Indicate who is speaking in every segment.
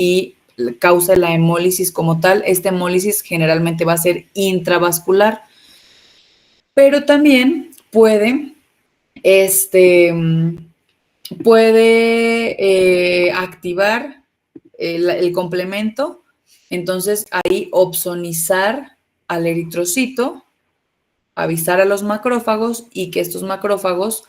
Speaker 1: y causa la hemólisis como tal. Esta hemólisis generalmente va a ser intravascular, pero también puede activar el complemento, entonces ahí opsonizar al eritrocito, avisar a los macrófagos y que estos macrófagos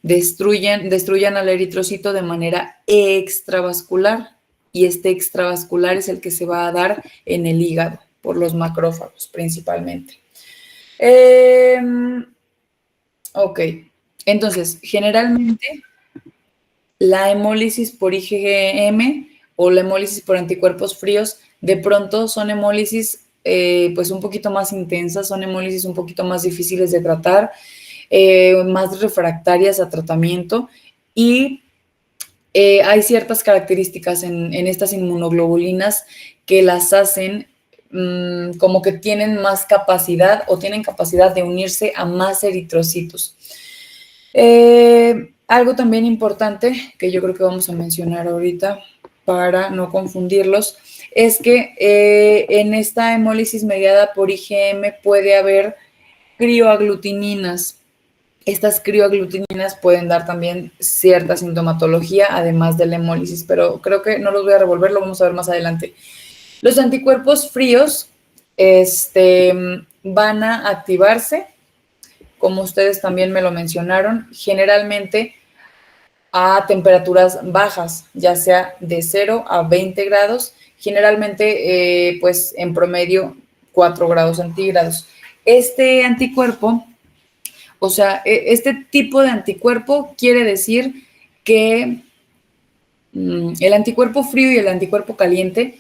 Speaker 1: destruyan al eritrocito de manera extravascular, y este extravascular es el que se va a dar en el hígado por los macrófagos principalmente. Ok, entonces generalmente la hemólisis por IgM o la hemólisis por anticuerpos fríos de pronto son hemólisis pues un poquito más intensas, son hemólisis un poquito más difíciles de tratar, más refractarias a tratamiento, y hay ciertas características en estas inmunoglobulinas que las hacen como que tienen más capacidad o tienen capacidad de unirse a más eritrocitos. Algo también importante que yo creo que vamos a mencionar ahorita para no confundirlos es que en esta hemólisis mediada por IgM puede haber crioaglutininas. Estas crioaglutininas pueden dar también cierta sintomatología, además de la hemólisis, pero creo que no los voy a revolver, lo vamos a ver más adelante. Los anticuerpos fríos van a activarse, como ustedes también me lo mencionaron, generalmente a temperaturas bajas, ya sea de 0 a 20 grados, generalmente pues en promedio 4 grados centígrados. Este anticuerpo, o sea, este tipo de anticuerpo quiere decir que el anticuerpo frío y el anticuerpo caliente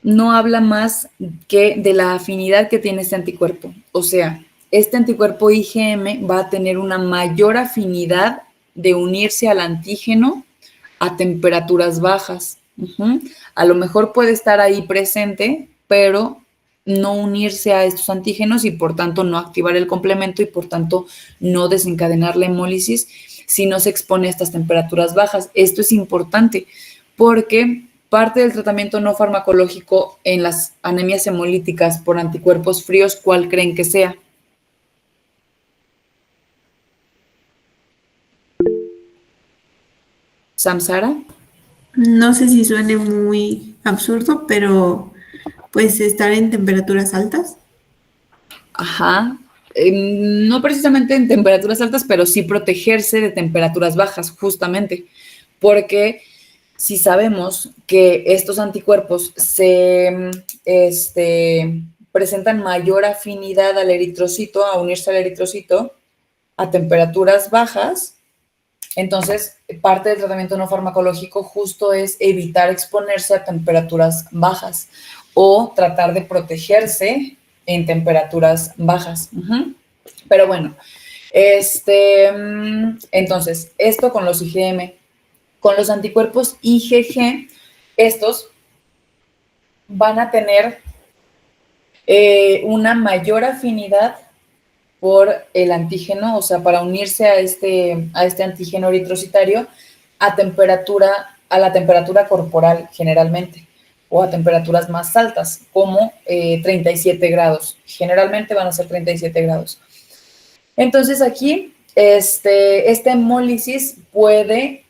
Speaker 1: no habla más que de la afinidad que tiene este anticuerpo. O sea, este anticuerpo IgM va a tener una mayor afinidad de unirse al antígeno a temperaturas bajas. A lo mejor puede estar ahí presente, pero no unirse a estos antígenos y por tanto no activar el complemento y por tanto no desencadenar la hemólisis si no se expone a estas temperaturas bajas. Esto es importante porque parte del tratamiento no farmacológico en las anemias hemolíticas por anticuerpos fríos, ¿cuál creen que sea? ¿Samsara?
Speaker 2: No sé si suene muy absurdo, pero pues estar en temperaturas altas.
Speaker 1: Ajá. No precisamente en temperaturas altas, pero sí protegerse de temperaturas bajas, justamente, porque si sabemos que estos anticuerpos presentan mayor afinidad al eritrocito, a unirse al eritrocito a temperaturas bajas, entonces parte del tratamiento no farmacológico justo es evitar exponerse a temperaturas bajas o tratar de protegerse en temperaturas bajas. Pero bueno, entonces, esto con los IgM. Con los anticuerpos IgG, estos van a tener una mayor afinidad por el antígeno, o sea, para unirse a este antígeno eritrocitario a la temperatura corporal generalmente, o a temperaturas más altas, como 37 grados. Generalmente van a ser 37 grados. Entonces aquí, esta hemólisis puede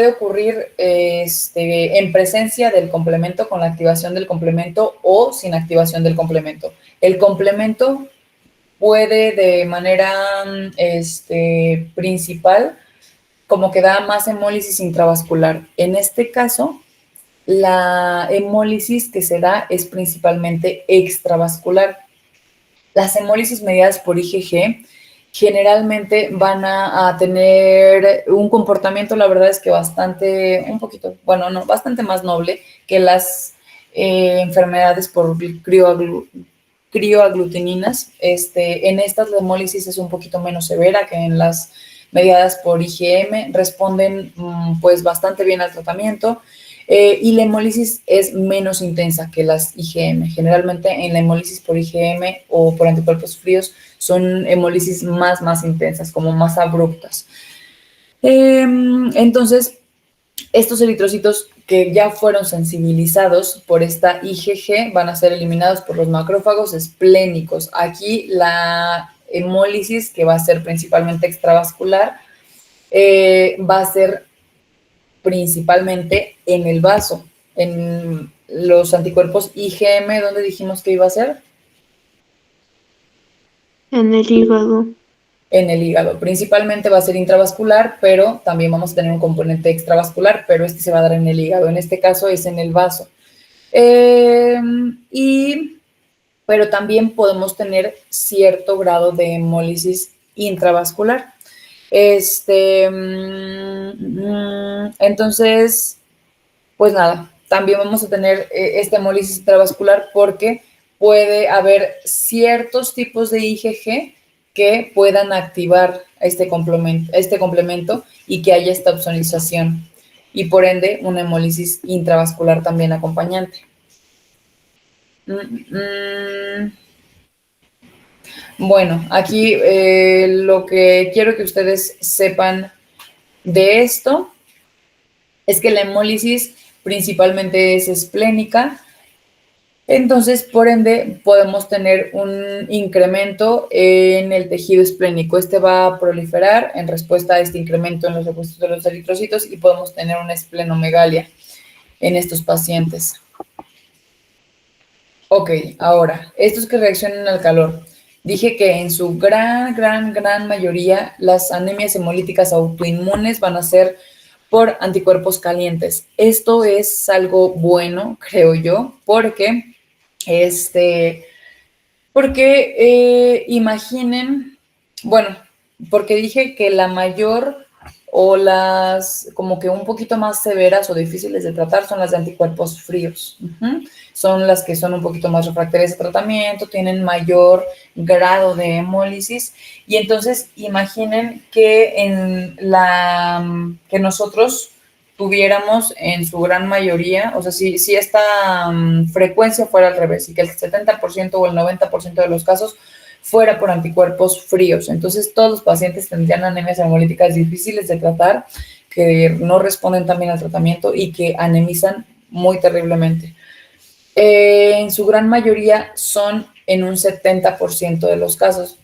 Speaker 1: ocurrir en presencia del complemento, con la activación del complemento o sin activación del complemento. El complemento puede de manera principal como que da más hemólisis intravascular. En este caso, la hemólisis que se da es principalmente extravascular. Las hemólisis mediadas por IgG generalmente van a tener un comportamiento, la verdad es que bastante más noble que las enfermedades por crioaglutininas. En estas la hemólisis es un poquito menos severa que en las mediadas por IgM, responden pues bastante bien al tratamiento. Y la hemólisis es menos intensa que las IgM. Generalmente en la hemólisis por IgM o por anticuerpos fríos son hemólisis más intensas, como más abruptas. Entonces, estos eritrocitos que ya fueron sensibilizados por esta IgG van a ser eliminados por los macrófagos esplénicos. Aquí la hemólisis, que va a ser principalmente extravascular, va a ser principalmente en el vaso, en los anticuerpos IgM, ¿dónde dijimos que iba a ser?
Speaker 2: En el hígado.
Speaker 1: En el hígado. Principalmente va a ser intravascular, pero también vamos a tener un componente extravascular, pero este se va a dar en el hígado. En este caso es en el vaso. Pero también podemos tener cierto grado de hemólisis intravascular. Entonces, pues nada, también vamos a tener esta hemólisis intravascular porque puede haber ciertos tipos de IgG que puedan activar este complemento y que haya esta opsonización y por ende una hemólisis intravascular también acompañante. Bueno, aquí lo que quiero que ustedes sepan de esto es que la hemólisis principalmente es esplénica. Entonces, por ende, podemos tener un incremento en el tejido esplénico. Este va a proliferar en respuesta a este incremento en los depósitos de los eritrocitos y podemos tener una esplenomegalia en estos pacientes. Ok, ahora, estos que reaccionan al calor. Dije que en su gran mayoría las anemias hemolíticas autoinmunes van a ser por anticuerpos calientes. Esto es algo bueno, creo yo, porque imaginen, bueno, porque dije que la mayor o las como que un poquito más severas o difíciles de tratar son las de anticuerpos fríos. Son las que son un poquito más refractarias a tratamiento, tienen mayor grado de hemólisis y entonces imaginen que que nosotros tuviéramos en su gran mayoría, o sea, si esta frecuencia fuera al revés y que el 70% o el 90% de los casos fuera por anticuerpos fríos. Entonces, todos los pacientes tendrían anemias hemolíticas difíciles de tratar, que no responden también al tratamiento y que anemizan muy terriblemente. En su gran mayoría son en un 70% de los casos.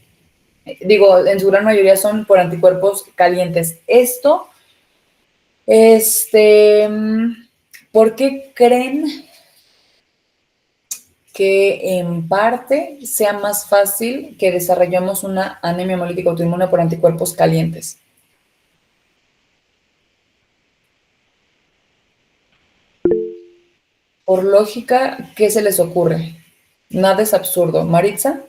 Speaker 1: Digo, en su gran mayoría son por anticuerpos calientes. Esto ¿por qué creen que en parte sea más fácil que desarrollemos una anemia hemolítica autoinmune por anticuerpos calientes? Por lógica, ¿qué se les ocurre? Nada es absurdo. ¿Maritza?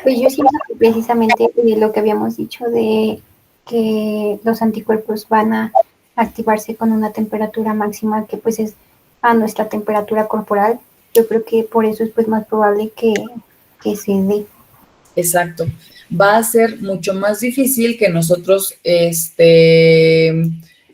Speaker 3: Pues yo siento que precisamente lo que habíamos dicho de que los anticuerpos van a activarse con una temperatura máxima que pues es a nuestra temperatura corporal, yo creo que por eso es pues más probable que se dé.
Speaker 1: Exacto. Va a ser mucho más difícil que nosotros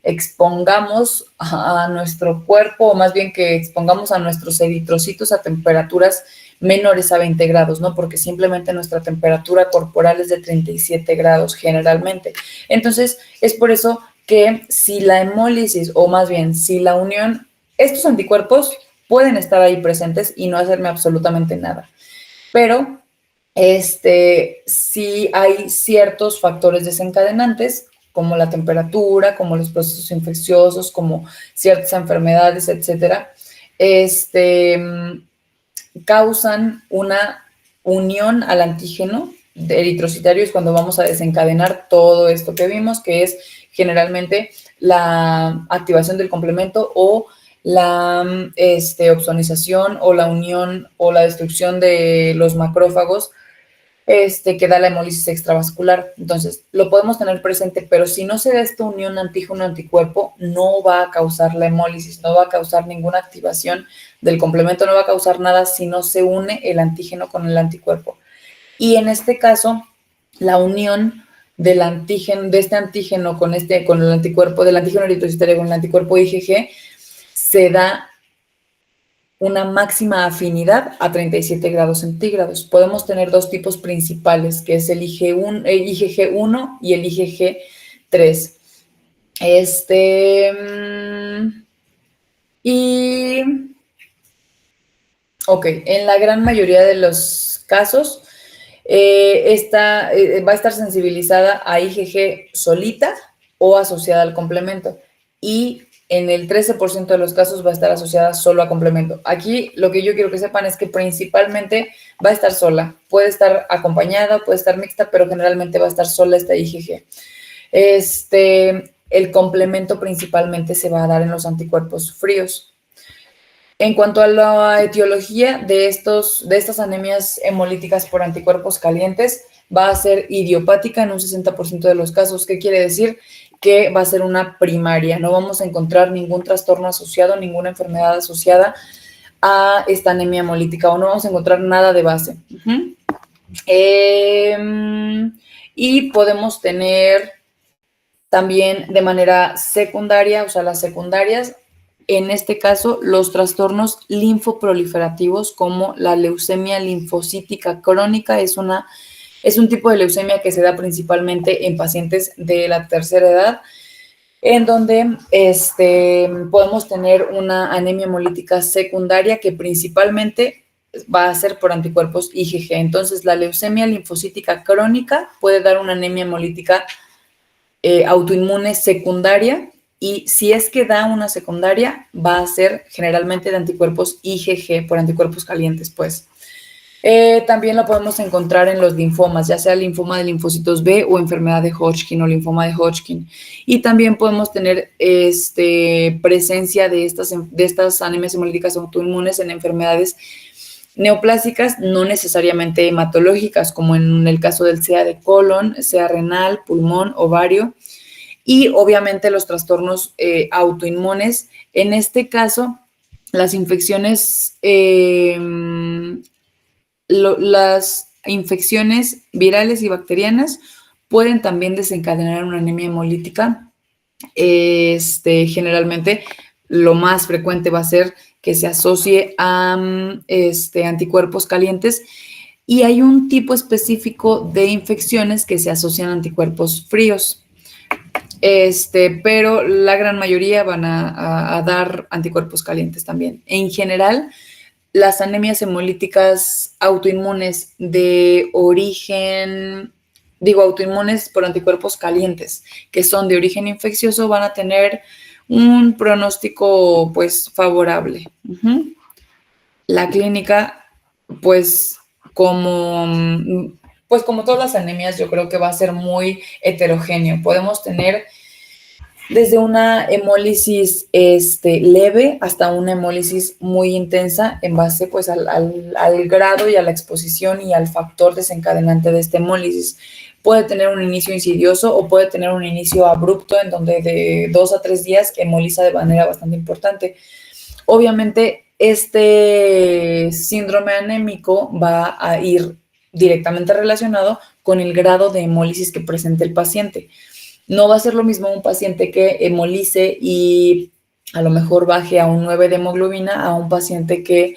Speaker 1: expongamos a nuestro cuerpo, o más bien que expongamos a nuestros eritrocitos a temperaturas menores a 20 grados, ¿no? Porque simplemente nuestra temperatura corporal es de 37 grados generalmente. Entonces, es por eso que si la hemólisis, o más bien, si la unión, estos anticuerpos pueden estar ahí presentes y no hacerme absolutamente nada. Pero sí hay ciertos factores desencadenantes, como la temperatura, como los procesos infecciosos, como ciertas enfermedades, etcétera, causan una unión al antígeno eritrocitario, es cuando vamos a desencadenar todo esto que vimos, que es generalmente la activación del complemento o la opsonización o la unión o la destrucción de los macrófagos que da la hemólisis extravascular. Entonces, lo podemos tener presente, pero si no se da esta unión antígeno-anticuerpo, no va a causar la hemólisis, no va a causar ninguna activación del complemento, no va a causar nada si no se une el antígeno con el anticuerpo. Y en este caso, la unión del antígeno, de este antígeno con el anticuerpo, del antígeno eritrocitario con el anticuerpo IgG, se da una máxima afinidad a 37 grados centígrados. Podemos tener dos tipos principales, que es el IgG1 y el IgG3. Y, ok, en la gran mayoría de los casos, va a estar sensibilizada a IgG solita o asociada al complemento. Y en el 13% de los casos va a estar asociada solo a complemento. Aquí lo que yo quiero que sepan es que principalmente va a estar sola. Puede estar acompañada, puede estar mixta, pero generalmente va a estar sola esta IgG. El complemento principalmente se va a dar en los anticuerpos fríos. En cuanto a la etiología de estas anemias hemolíticas por anticuerpos calientes, va a ser idiopática en un 60% de los casos. ¿Qué quiere decir? Que va a ser una primaria. No vamos a encontrar ningún trastorno asociado, ninguna enfermedad asociada a esta anemia hemolítica, o no vamos a encontrar nada de base. Y podemos tener también de manera secundaria, o sea, las secundarias, en este caso, los trastornos linfoproliferativos como la leucemia linfocítica crónica es un tipo de leucemia que se da principalmente en pacientes de la tercera edad, en donde podemos tener una anemia hemolítica secundaria que principalmente va a ser por anticuerpos IgG. Entonces, la leucemia linfocítica crónica puede dar una anemia hemolítica autoinmune secundaria, y si es que da una secundaria, va a ser generalmente de anticuerpos IgG, por anticuerpos calientes, pues. También lo podemos encontrar en los linfomas, ya sea linfoma de linfocitos B o enfermedad de Hodgkin o linfoma de Hodgkin. Y también podemos tener presencia de estas anemias hemolíticas autoinmunes en enfermedades neoplásicas, no necesariamente hematológicas, como en el caso del SEA de colon, SEA renal, pulmón, ovario, y obviamente los trastornos autoinmunes. En este caso, las infecciones, las infecciones virales y bacterianas pueden también desencadenar una anemia hemolítica. Generalmente, lo más frecuente va a ser que se asocie a anticuerpos calientes, y hay un tipo específico de infecciones que se asocian a anticuerpos fríos. Pero la gran mayoría van a dar anticuerpos calientes también. En general, las anemias hemolíticas autoinmunes de origen, autoinmunes por anticuerpos calientes, que son de origen infeccioso, van a tener un pronóstico, pues, favorable. La clínica, pues como todas las anemias, yo creo que va a ser muy heterogéneo. Podemos tener desde una hemólisis leve hasta una hemólisis muy intensa en base, pues, al grado y a la exposición y al factor desencadenante de esta hemólisis. Puede tener un inicio insidioso o puede tener un inicio abrupto, en donde de 2 a 3 días hemoliza de manera bastante importante. Obviamente, este síndrome anémico va a ir directamente relacionado con el grado de hemólisis que presente el paciente. No va a ser lo mismo un paciente que hemolice y a lo mejor baje a un 9 de hemoglobina a un paciente que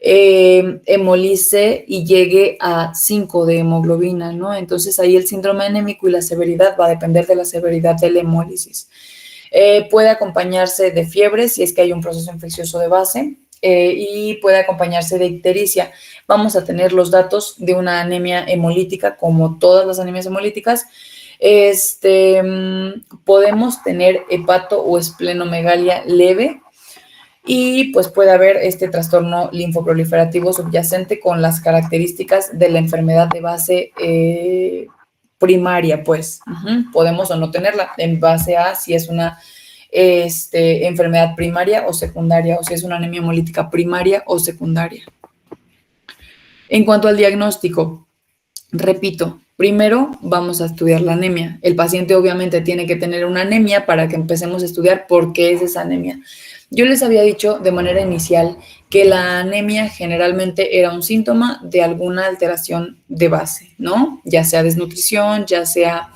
Speaker 1: hemolice y llegue a 5 de hemoglobina, ¿no? Entonces, ahí el síndrome anémico y la severidad va a depender de la severidad de la hemólisis. Puede acompañarse de fiebre si es que hay un proceso infeccioso de base, y puede acompañarse de ictericia. Vamos a tener los datos de una anemia hemolítica, como todas las anemias hemolíticas. Podemos tener hepato o esplenomegalia leve, y pues puede haber este trastorno linfoproliferativo subyacente con las características de la enfermedad de base primaria, pues. Podemos o no tenerla en base a si es una enfermedad primaria o secundaria, o si es una anemia hemolítica primaria o secundaria. En cuanto al diagnóstico, repito, primero vamos a estudiar la anemia. El paciente obviamente tiene que tener una anemia para que empecemos a estudiar por qué es esa anemia. Yo les había dicho de manera inicial que la anemia generalmente era un síntoma de alguna alteración de base, ¿no? Ya sea desnutrición, ya sea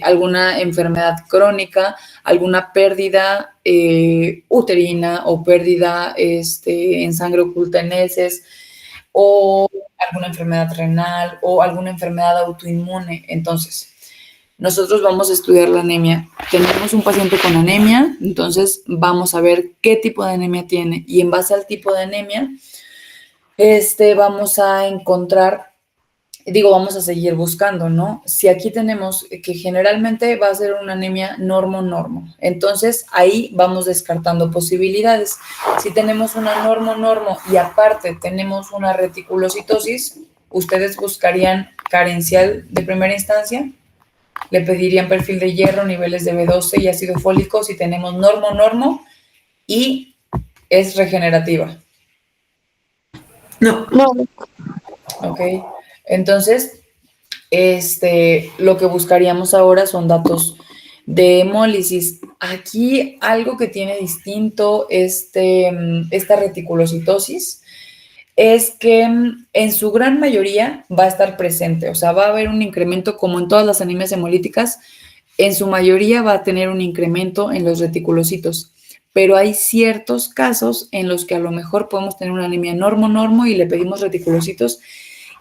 Speaker 1: alguna enfermedad crónica, alguna pérdida uterina o pérdida en sangre oculta en heces, o alguna enfermedad renal o alguna enfermedad autoinmune. Entonces, nosotros vamos a estudiar la anemia. Tenemos un paciente con anemia, entonces vamos a ver qué tipo de anemia tiene y en base al tipo de anemia, vamos a encontrar, vamos a seguir buscando, ¿no? Si aquí tenemos que generalmente va a ser una anemia normo-normo, entonces ahí vamos descartando posibilidades. Si tenemos una normo-normo y aparte tenemos una reticulocitosis, ¿ustedes buscarían carencial de primera instancia? Le pedirían perfil de hierro, niveles de B12 y ácido fólico si tenemos normo-normo y es regenerativa.
Speaker 2: No.
Speaker 1: Ok, entonces, lo que buscaríamos ahora son datos de hemólisis. Aquí algo que tiene distinto esta reticulocitosis es que en su gran mayoría va a estar presente, o sea, va a haber un incremento como en todas las anemias hemolíticas, en su mayoría va a tener un incremento en los reticulocitos, pero hay ciertos casos en los que a lo mejor podemos tener una anemia normo-normo y le pedimos reticulocitos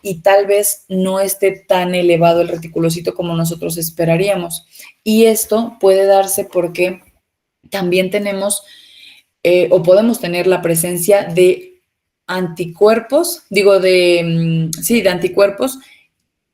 Speaker 1: y tal vez no esté tan elevado el reticulocito como nosotros esperaríamos. Y esto puede darse porque también tenemos o podemos tener la presencia de anticuerpos, de anticuerpos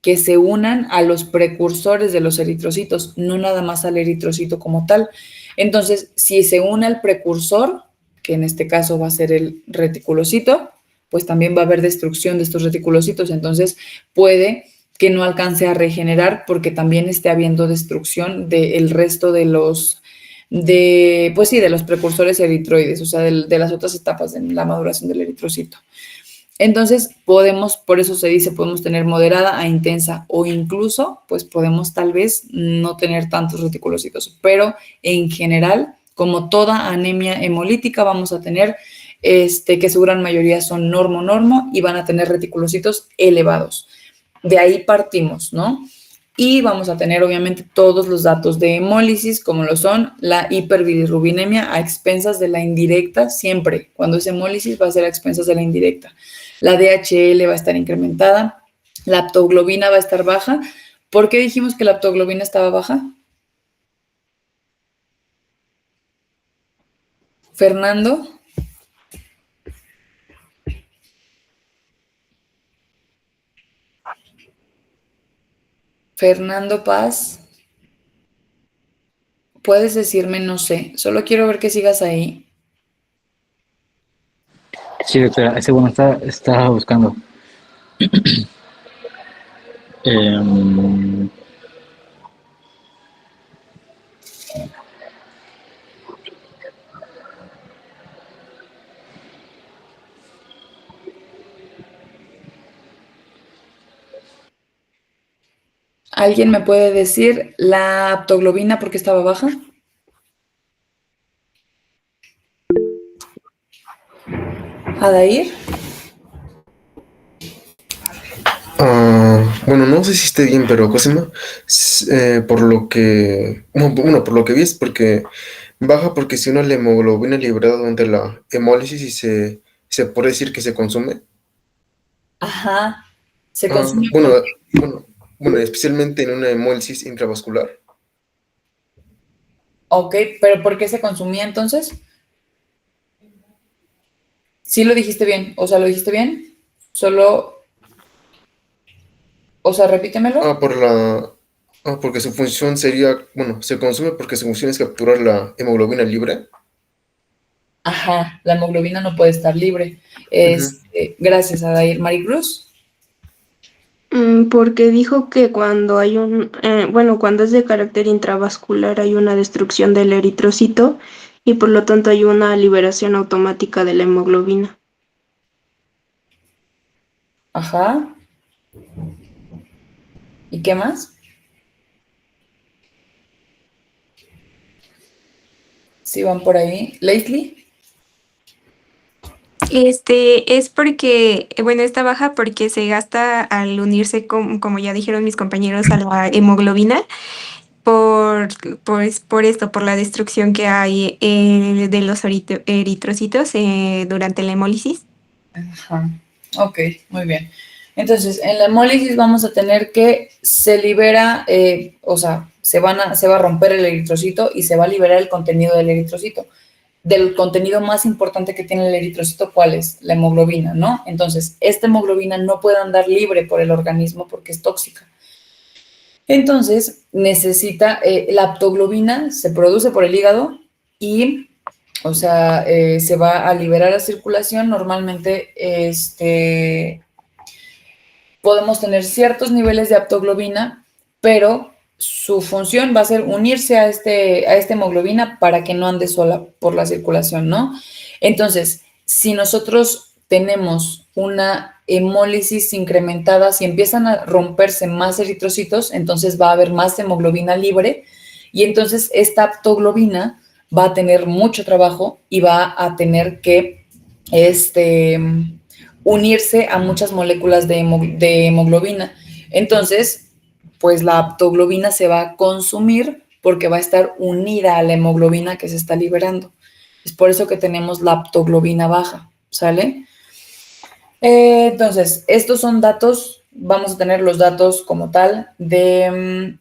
Speaker 1: que se unan a los precursores de los eritrocitos, no nada más al eritrocito como tal. Entonces, si se une al precursor, que en este caso va a ser el reticulocito, pues también va a haber destrucción de estos reticulocitos, entonces puede que no alcance a regenerar porque también esté habiendo destrucción del resto de los precursores eritroides, o sea, de las otras etapas de la maduración del eritrocito. Entonces, por eso se dice, podemos tener moderada a intensa o incluso, pues podemos tal vez no tener tantos reticulocitos, pero en general, como toda anemia hemolítica, vamos a tener que su gran mayoría son normo-normo y van a tener reticulocitos elevados. De ahí partimos, ¿no? Y vamos a tener obviamente todos los datos de hemólisis, como lo son la hiperbilirrubinemia a expensas de la indirecta, siempre. Cuando es hemólisis va a ser a expensas de la indirecta. La DHL va a estar incrementada, la aptoglobina va a estar baja. ¿Por qué dijimos que la aptoglobina estaba baja? Fernando. Fernando Paz. Puedes decirme, no sé, solo quiero ver que sigas ahí.
Speaker 4: Sí, doctora, ese bueno estaba buscando.
Speaker 1: ¿Alguien me puede decir la aptoglobina por qué estaba baja? Adair.
Speaker 5: Bueno, no sé si esté bien, pero Cosima, por lo que, bueno, por lo que vi es porque baja porque si una la hemoglobina es liberada durante la hemólisis y se puede decir que se consume.
Speaker 1: Ajá. Se consume.
Speaker 5: Bueno, bueno, especialmente en una hemólisis intravascular.
Speaker 1: Ok, pero ¿por qué se consumía entonces? Sí lo dijiste bien, o sea, ¿lo dijiste bien? Solo, o sea, repítemelo.
Speaker 5: Porque su función sería, bueno, se consume porque su función es capturar la hemoglobina libre.
Speaker 1: Ajá, la hemoglobina no puede estar libre.
Speaker 5: Ujú.
Speaker 1: Gracias, Adair. Maricruz.
Speaker 6: Porque dijo que cuando hay cuando es de carácter intravascular hay una destrucción del eritrocito y por lo tanto hay una liberación automática de la hemoglobina.
Speaker 1: Ajá. ¿Y qué más? Sí, van por ahí. Leslie.
Speaker 7: Es porque, bueno, está baja porque se gasta al unirse, como ya dijeron mis compañeros, a la hemoglobina por, por esto, por la destrucción que hay de los eritrocitos durante la hemólisis.
Speaker 1: Ajá. Ok, muy bien. Entonces, en la hemólisis vamos a tener que se libera, o sea, se va a romper el eritrocito y se va a liberar el contenido del eritrocito. Del contenido más importante que tiene el eritrocito, ¿cuál es? La hemoglobina, ¿no? Entonces, esta hemoglobina no puede andar libre por el organismo porque es tóxica. Entonces, necesita, la aptoglobina se produce por el hígado y, o sea, se va a liberar a circulación. Normalmente, podemos tener ciertos niveles de aptoglobina, pero su función va a ser unirse a esta hemoglobina para que no ande sola por la circulación, ¿no? Entonces, si nosotros tenemos una hemólisis incrementada, si empiezan a romperse más eritrocitos, entonces va a haber más hemoglobina libre y entonces esta aptoglobina va a tener mucho trabajo y va a tener que unirse a muchas moléculas de hemoglobina. Entonces, pues la aptoglobina se va a consumir porque va a estar unida a la hemoglobina que se está liberando. Es por eso que tenemos la aptoglobina baja, ¿sale? Entonces, estos son datos, vamos a tener los datos como tal de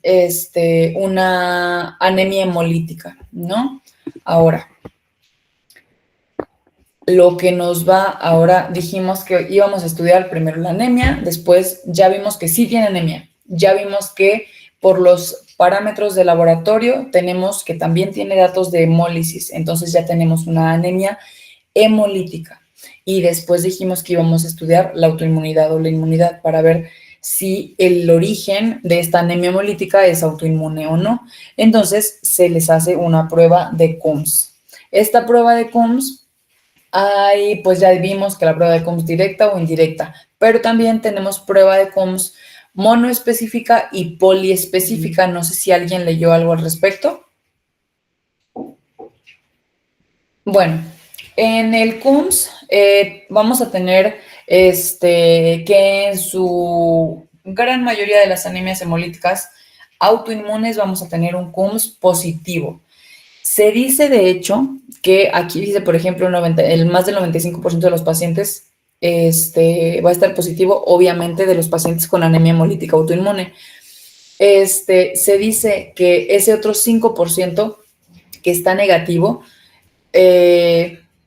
Speaker 1: una anemia hemolítica, ¿no? Ahora, lo que nos va, ahora dijimos que íbamos a estudiar primero la anemia, después ya vimos que sí tiene anemia, ya vimos que por los parámetros de laboratorio tenemos que también tiene datos de hemólisis, entonces ya tenemos una anemia hemolítica. Y después dijimos que íbamos a estudiar la autoinmunidad o la inmunidad para ver si el origen de esta anemia hemolítica es autoinmune o no. Entonces se les hace una prueba de Coombs. Esta prueba de Coombs, pues ya vimos que la prueba de Coombs directa o indirecta, pero también tenemos prueba de Coombs monoespecífica y poliespecífica. No sé si alguien leyó algo al respecto. Bueno, en el Coombs vamos a tener que en su gran mayoría de las anemias hemolíticas autoinmunes vamos a tener un Coombs positivo. Se dice, de hecho, que aquí dice, por ejemplo, el más del 95% de los pacientes va a estar positivo, obviamente, de los pacientes con anemia hemolítica autoinmune. Se dice que ese otro 5% que está negativo,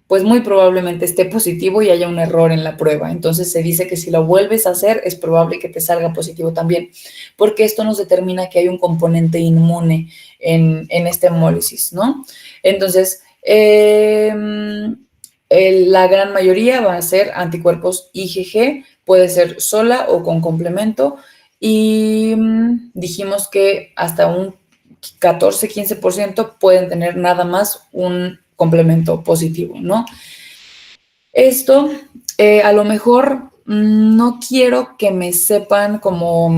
Speaker 1: pues muy probablemente esté positivo y haya un error en la prueba. Entonces se dice que si lo vuelves a hacer es probable que te salga positivo también, porque esto nos determina que hay un componente inmune en esta hemólisis, ¿no? Entonces, la gran mayoría va a ser anticuerpos IgG, puede ser sola o con complemento, y dijimos que hasta un 14-15% pueden tener nada más un complemento positivo, ¿no? Esto, a lo mejor no quiero que me sepan como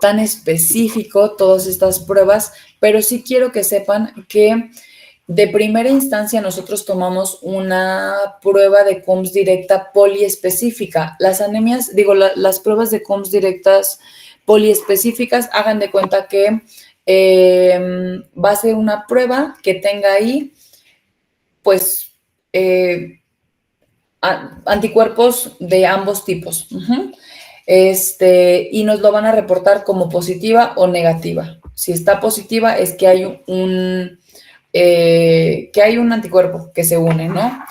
Speaker 1: tan específico todas estas pruebas, pero sí quiero que sepan que de primera instancia nosotros tomamos una prueba de Coombs directa poliespecífica. Las anemias, las pruebas de Coombs directas poliespecíficas, hagan de cuenta que va a ser una prueba que tenga ahí, pues, anticuerpos de ambos tipos. Y nos lo van a reportar como positiva o negativa. Si está positiva es que hay un anticuerpo que se une, ¿no?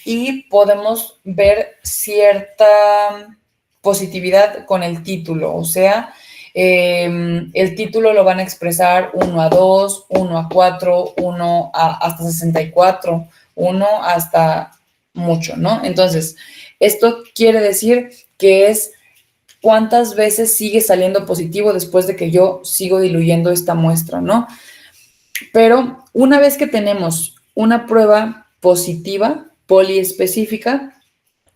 Speaker 1: Y podemos ver cierta positividad con el título, o sea, el título lo van a expresar 1 a 2, 1 a 4, 1 hasta 64, 1 hasta mucho, ¿no? Entonces, esto quiere decir que es cuántas veces sigue saliendo positivo después de que yo sigo diluyendo esta muestra, ¿no? Pero una vez que tenemos una prueba positiva, poliespecífica,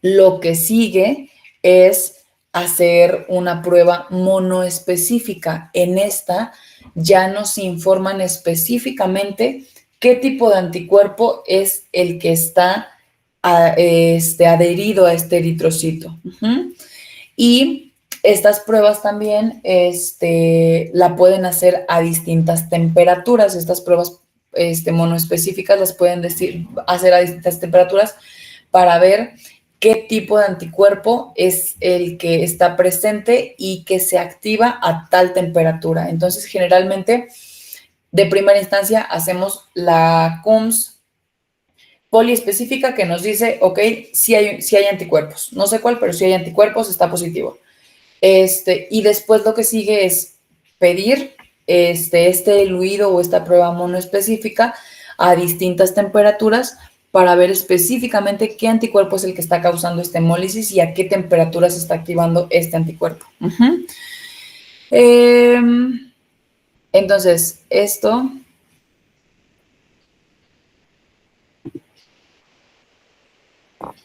Speaker 1: lo que sigue es hacer una prueba monoespecífica. En esta ya nos informan específicamente qué tipo de anticuerpo es el que está adherido a este eritrocito. Y estas pruebas también la pueden hacer a distintas temperaturas. Estas pruebas monoespecíficas las pueden hacer a distintas temperaturas para ver qué tipo de anticuerpo es el que está presente y que se activa a tal temperatura. Entonces, generalmente, de primera instancia, hacemos la CUMS poliespecífica que nos dice, ok, si hay anticuerpos. No sé cuál, pero si hay anticuerpos, está positivo. Y después lo que sigue es pedir este diluido o esta prueba monoespecífica a distintas temperaturas para ver específicamente qué anticuerpo es el que está causando esta hemólisis y a qué temperatura se está activando este anticuerpo. Entonces, esto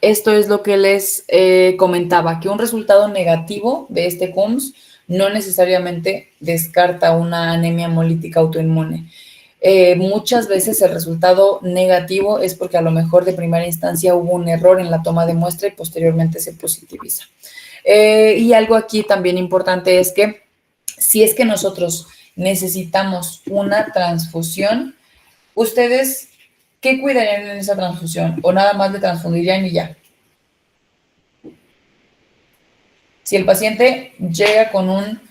Speaker 1: es lo que les comentaba, que un resultado negativo de este CUMS no necesariamente descarta una anemia hemolítica autoinmune. Muchas veces el resultado negativo es porque a lo mejor de primera instancia hubo un error en la toma de muestra y posteriormente se positiviza. Y algo aquí también importante es que si es que nosotros necesitamos una transfusión, ¿ustedes qué cuidarían en esa transfusión? ¿O nada más le transfundirían y ya? Si el paciente llega con un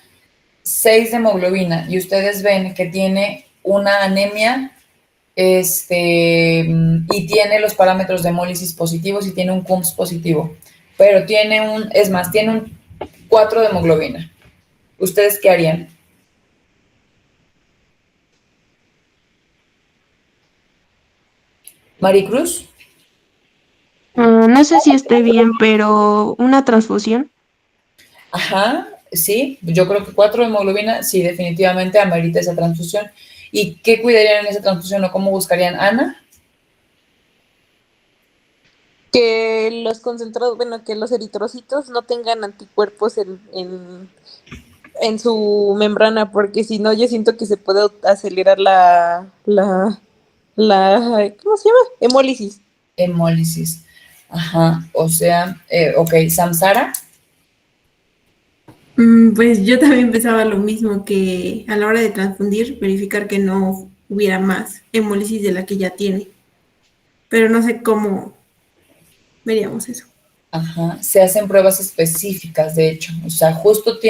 Speaker 1: 6 de hemoglobina y ustedes ven que tiene una anemia y tiene los parámetros de hemólisis positivos y tiene un CUMS positivo, pero tiene un 4 de hemoglobina, ¿ustedes qué harían? ¿Maricruz?
Speaker 6: No sé si esté bien, pero una transfusión.
Speaker 1: Ajá, sí, yo creo que 4 de hemoglobina, sí, definitivamente amerita esa transfusión. ¿Y qué cuidarían en esa transfusión o cómo buscarían? ¿Ana?
Speaker 8: Que los concentrados, bueno, que los eritrocitos no tengan anticuerpos en su membrana, porque si no, yo siento que se puede acelerar ¿cómo se llama? Hemólisis.
Speaker 1: Hemólisis. Ajá, o sea, ok, Samsara.
Speaker 2: Pues yo también pensaba lo mismo, que a la hora de transfundir, verificar que no hubiera más hemólisis de la que ya tiene. Pero no sé cómo veríamos eso.
Speaker 1: Ajá, se hacen pruebas específicas, de hecho, o sea, justo se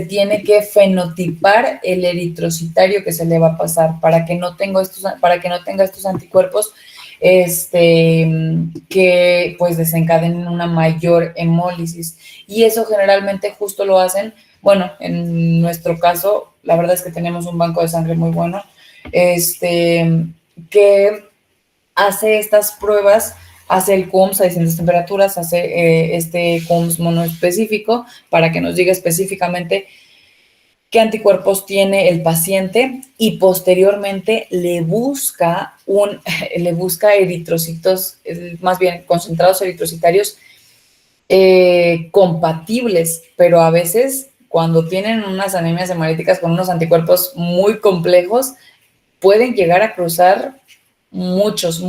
Speaker 1: tiene que fenotipar el eritrocitario que se le va a pasar para que no tenga estos anticuerpos, que pues desencadenen una mayor hemólisis. Y eso generalmente justo lo hacen, bueno, en nuestro caso, la verdad es que tenemos un banco de sangre muy bueno, que hace estas pruebas, hace el CUMS a distintas temperaturas, hace este CUMS monoespecífico para que nos diga específicamente qué anticuerpos tiene el paciente y posteriormente le busca eritrocitos, más bien concentrados eritrocitarios compatibles, pero a veces cuando tienen unas anemias hemolíticas con unos anticuerpos muy complejos, pueden llegar a cruzar muchos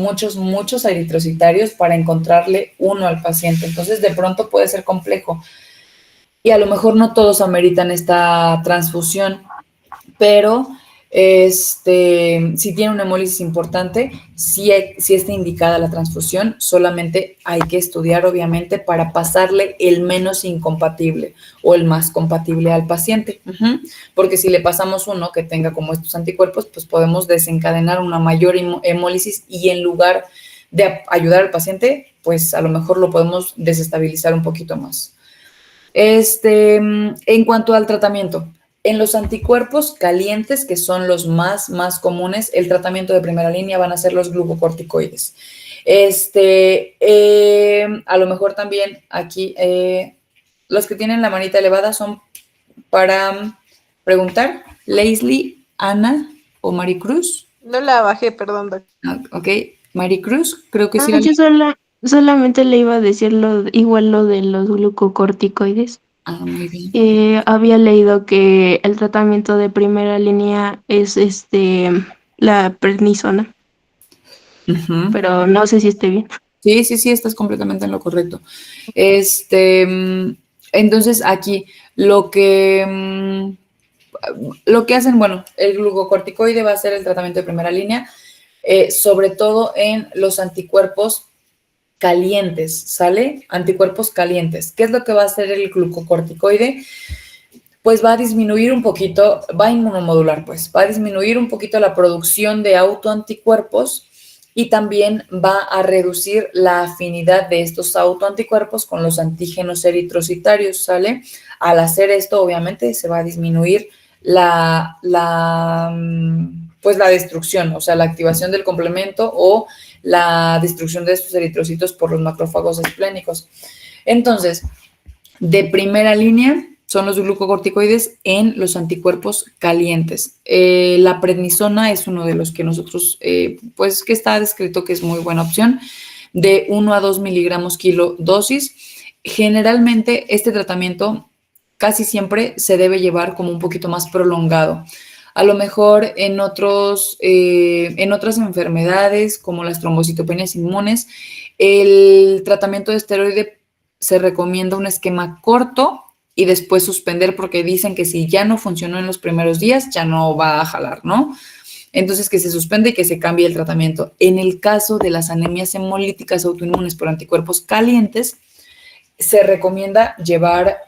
Speaker 1: eritrocitarios para encontrarle uno al paciente. Entonces, de pronto puede ser complejo. Y a lo mejor no todos ameritan esta transfusión, pero si tiene una hemólisis importante, si está indicada la transfusión, solamente hay que estudiar, obviamente, para pasarle el menos incompatible o el más compatible al paciente. Porque si le pasamos uno que tenga como estos anticuerpos, pues podemos desencadenar una mayor hemólisis y en lugar de ayudar al paciente, pues a lo mejor lo podemos desestabilizar un poquito más. En cuanto al tratamiento, en los anticuerpos calientes, que son los más comunes, el tratamiento de primera línea van a ser los glucocorticoides. A lo mejor también aquí, los que tienen la manita elevada son para preguntar. Leslie, Ana o Maricruz.
Speaker 8: No la bajé, perdón, doctor.
Speaker 1: Ok, Maricruz, creo que sí.
Speaker 6: Yo solamente le iba a decir igual lo de los glucocorticoides.
Speaker 1: Muy bien.
Speaker 6: Había leído que el tratamiento de primera línea es la prednisona, pero no sé si esté bien.
Speaker 1: Sí, estás completamente en lo correcto. Entonces aquí lo que hacen, bueno, el glucocorticoide va a ser el tratamiento de primera línea, sobre todo en los anticuerpos calientes, ¿sale? Anticuerpos calientes. ¿Qué es lo que va a hacer el glucocorticoide? Pues va a disminuir un poquito, va a inmunomodular, pues, va a disminuir un poquito la producción de autoanticuerpos y también va a reducir la afinidad de estos autoanticuerpos con los antígenos eritrocitarios, ¿sale? Al hacer esto, obviamente, se va a disminuir pues la destrucción, o sea, la activación del complemento o la destrucción de estos eritrocitos por los macrófagos esplénicos. Entonces, de primera línea son los glucocorticoides en los anticuerpos calientes. La prednisona es uno de los que nosotros, pues que está descrito que es muy buena opción, de 1 a 2 miligramos kilo dosis. Generalmente este tratamiento casi siempre se debe llevar como un poquito más prolongado. A lo mejor en otras enfermedades como las trombocitopenias inmunes, el tratamiento de esteroide se recomienda un esquema corto y después suspender porque dicen que si ya no funcionó en los primeros días, ya no va a jalar, ¿no? Entonces, que se suspende y que se cambie el tratamiento. En el caso de las anemias hemolíticas autoinmunes por anticuerpos calientes, se recomienda llevar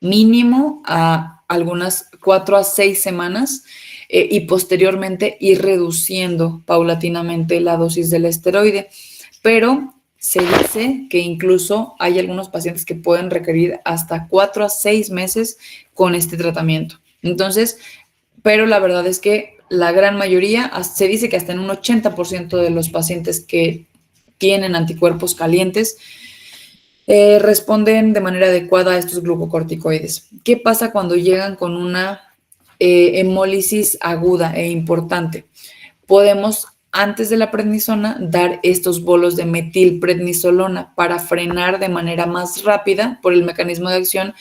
Speaker 1: mínimo a algunas 4 a 6 semanas y posteriormente ir reduciendo paulatinamente la dosis del esteroide. Pero se dice que incluso hay algunos pacientes que pueden requerir hasta 4 a 6 meses con este tratamiento. Entonces, pero la verdad es que la gran mayoría, se dice que hasta en un 80% de los pacientes que tienen anticuerpos calientes responden de manera adecuada a estos glucocorticoides. ¿Qué pasa cuando llegan con una hemólisis aguda e importante? Podemos, antes de la prednisona, dar estos bolos de metilprednisolona para frenar de manera más rápida por el mecanismo de acción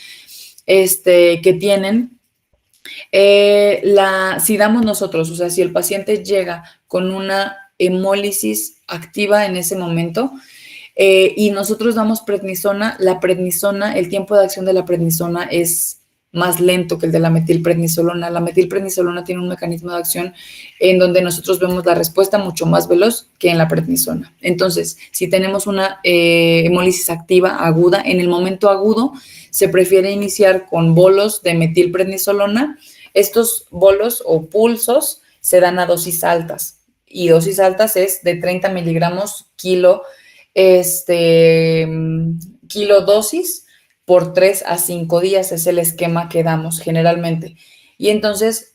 Speaker 1: que tienen. Si damos nosotros, o sea, si el paciente llega con una hemólisis activa en ese momento y nosotros damos prednisona, el tiempo de acción de la prednisona es más lento que el de la metilprednisolona. La metilprednisolona tiene un mecanismo de acción en donde nosotros vemos la respuesta mucho más veloz que en la prednisona. Entonces, si tenemos una hemólisis activa aguda, en el momento agudo se prefiere iniciar con bolos de metilprednisolona. Estos bolos o pulsos se dan a dosis altas y dosis altas es de 30 miligramos kilo dosis por 3 a 5 días es el esquema que damos generalmente. Y entonces,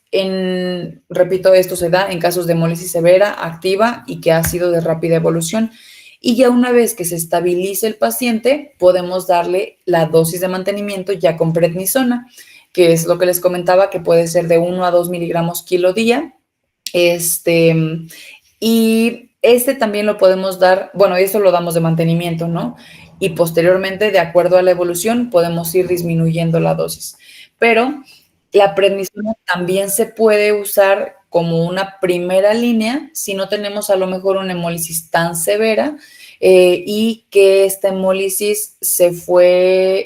Speaker 1: repito, esto se da en casos de hemólisis severa, activa y que ha sido de rápida evolución. Y ya una vez que se estabilice el paciente, podemos darle la dosis de mantenimiento ya con prednisona, que es lo que les comentaba, que puede ser de 1 a 2 miligramos kilo día. Y también lo podemos dar, bueno, eso lo damos de mantenimiento, ¿no? Y posteriormente, de acuerdo a la evolución, podemos ir disminuyendo la dosis. Pero la prednisona también se puede usar como una primera línea si no tenemos a lo mejor una hemólisis tan severa y que esta hemólisis se fue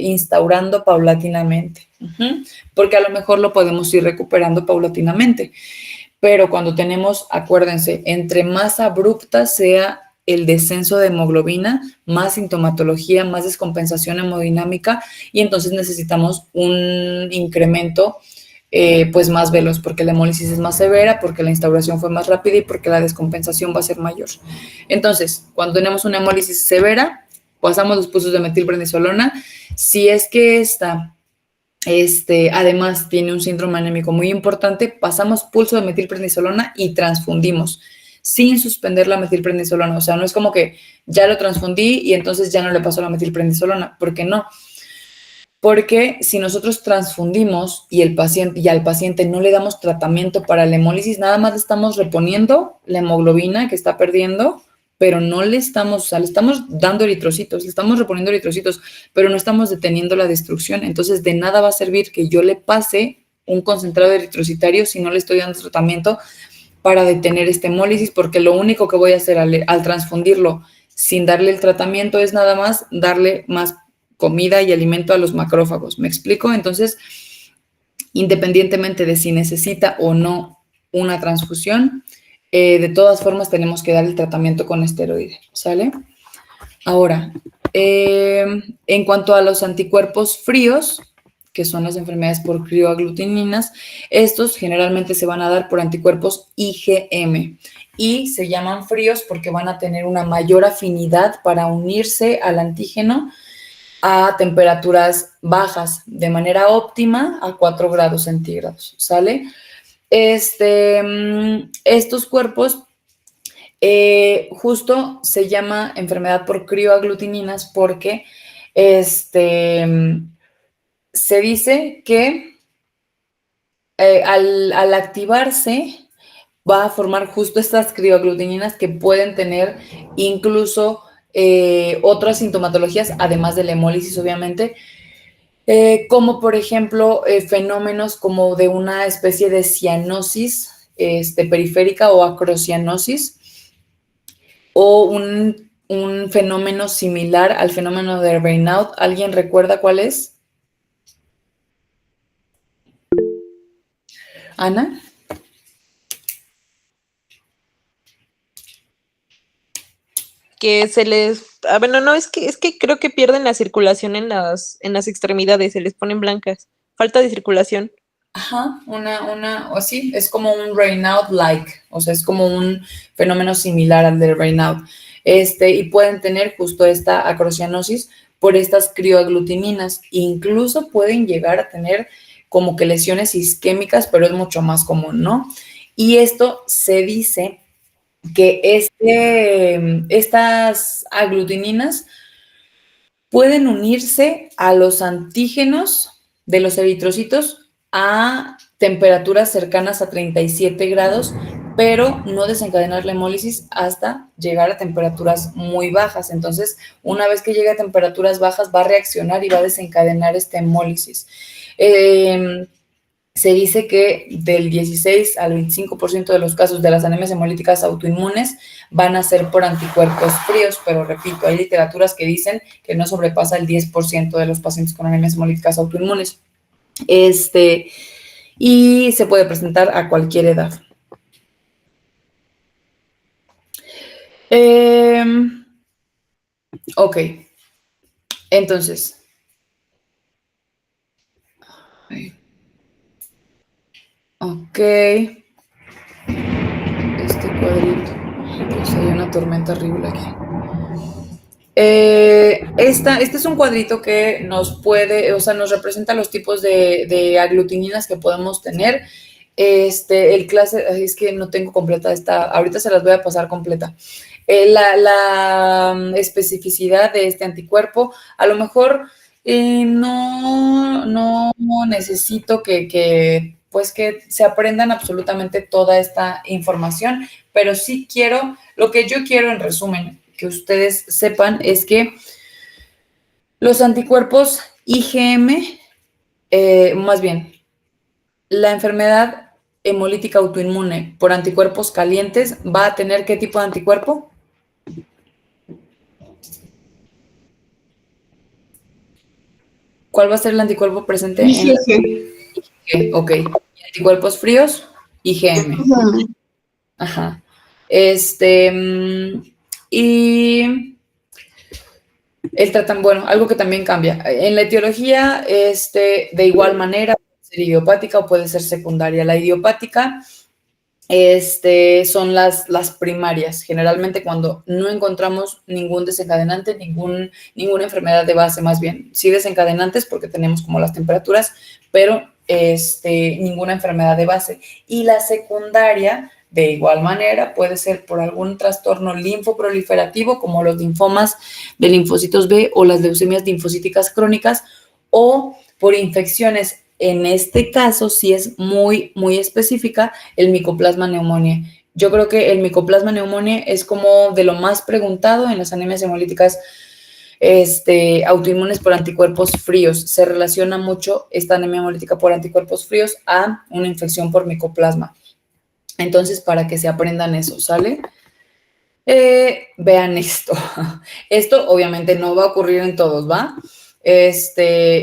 Speaker 1: instaurando paulatinamente. Porque a lo mejor lo podemos ir recuperando paulatinamente. Pero cuando tenemos, acuérdense, entre más abrupta sea el descenso de hemoglobina, más sintomatología, más descompensación hemodinámica y entonces necesitamos un incremento pues más veloz porque la hemólisis es más severa, porque la instauración fue más rápida y porque la descompensación va a ser mayor. Entonces, cuando tenemos una hemólisis severa, pasamos los pulsos de metilprednisolona. Si es que además tiene un síndrome anémico muy importante, pasamos pulso de metilprednisolona y transfundimos sin suspender la metilprednisolona. O sea, no es como que ya lo transfundí y entonces ya no le pasó la metilprednisolona. ¿Por qué no? Porque si nosotros transfundimos y al paciente no le damos tratamiento para la hemólisis, nada más le estamos reponiendo la hemoglobina que está perdiendo, pero no le estamos, o sea, le estamos dando eritrocitos, le estamos reponiendo eritrocitos, pero no estamos deteniendo la destrucción. Entonces, de nada va a servir que yo le pase un concentrado eritrocitario si no le estoy dando tratamiento para detener esta hemólisis, porque lo único que voy a hacer al transfundirlo sin darle el tratamiento es nada más darle más comida y alimento a los macrófagos. ¿Me explico? Entonces, independientemente de si necesita o no una transfusión, de todas formas tenemos que dar el tratamiento con esteroide, ¿sale? Ahora, en cuanto a los anticuerpos fríos, que son las enfermedades por crioaglutininas, estos generalmente se van a dar por anticuerpos IgM y se llaman fríos porque van a tener una mayor afinidad para unirse al antígeno a temperaturas bajas, de manera óptima a 4 grados centígrados, ¿sale? Estos cuerpos justo se llama enfermedad por crioaglutininas porque se dice que al activarse va a formar justo estas crioaglutininas que pueden tener incluso otras sintomatologías, además de la hemólisis, obviamente, como por ejemplo fenómenos como de una especie de cianosis periférica o acrocianosis, o un fenómeno similar al fenómeno de Raynaud. ¿Alguien recuerda cuál es? ¿Ana?
Speaker 8: Que se les, bueno, no, es que creo que pierden la circulación en las extremidades, se les ponen blancas. Falta de circulación.
Speaker 1: Ajá, o sí, es como un Raynaud-like, o sea, es como un fenómeno similar al de Raynaud. Y pueden tener justo esta acrocianosis por estas crioaglutininas. Incluso pueden llegar a tener como que lesiones isquémicas, pero es mucho más común, ¿no? Y esto se dice que estas aglutininas pueden unirse a los antígenos de los eritrocitos a temperaturas cercanas a 37 grados, pero no desencadenar la hemólisis hasta llegar a temperaturas muy bajas. Entonces, una vez que llegue a temperaturas bajas, va a reaccionar y va a desencadenar esta hemólisis. Se dice que del 16 al 25% de los casos de las anemias hemolíticas autoinmunes van a ser por anticuerpos fríos, pero repito, hay literaturas que dicen que no sobrepasa el 10% de los pacientes con anemias hemolíticas autoinmunes. Y se puede presentar a cualquier edad. Ok, entonces. Ok. Cuadrito. Pues hay una tormenta horrible aquí. Este es un cuadrito que nos nos representa los tipos de aglutininas que podemos tener. Es que no tengo completa ahorita se las voy a pasar completa. La especificidad de este anticuerpo, a lo mejor no necesito que se aprendan absolutamente toda esta información, pero sí lo que yo quiero en resumen que ustedes sepan es que los anticuerpos IgM, más bien, la enfermedad hemolítica autoinmune por anticuerpos calientes va a tener ¿qué tipo de anticuerpo? ¿Cuál va a ser el anticuerpo presente? Ok. Anticuerpos fríos, IgM. Ajá. Y algo que también cambia. En la etiología, de igual manera, puede ser idiopática o puede ser secundaria. La idiopática, son las primarias. Generalmente cuando no encontramos ningún desencadenante, ninguna enfermedad de base, más bien. Sí desencadenantes porque tenemos como las temperaturas, pero ninguna enfermedad de base. Y la secundaria, de igual manera, puede ser por algún trastorno linfoproliferativo, como los linfomas de linfocitos B o las leucemias linfocíticas crónicas, o por infecciones. En este caso, sí es muy, muy específica, el Mycoplasma pneumoniae. Yo creo que el Mycoplasma pneumoniae es como de lo más preguntado en las anemias hemolíticas autoinmunes por anticuerpos fríos. Se relaciona mucho esta anemia hemolítica por anticuerpos fríos a una infección por micoplasma. Entonces, para que se aprendan eso, ¿sale? Vean esto. Esto obviamente no va a ocurrir en todos, ¿va?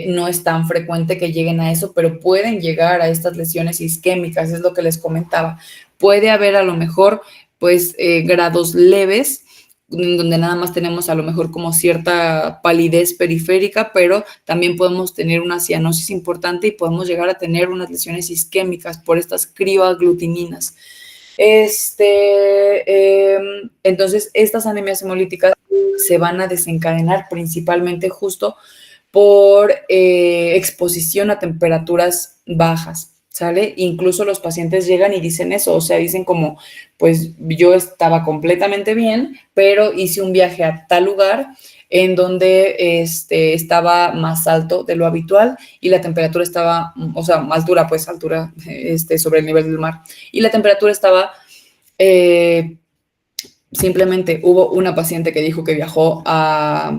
Speaker 1: No es tan frecuente que lleguen a eso, pero pueden llegar a estas lesiones isquémicas, es lo que les comentaba. puede haber a lo mejor pues grados leves, donde nada más tenemos a lo mejor como cierta palidez periférica, pero también podemos tener una cianosis importante y podemos llegar a tener unas lesiones isquémicas por estas crioaglutininas. Entonces, estas anemias hemolíticas se van a desencadenar principalmente justo por exposición a temperaturas bajas, ¿sale? Incluso los pacientes llegan y dicen eso, o sea, dicen como, pues yo estaba completamente bien, pero hice un viaje a tal lugar en donde estaba más alto de lo habitual y la temperatura estaba, o sea, altura sobre el nivel del mar, y la temperatura estaba, simplemente hubo una paciente que dijo que viajó a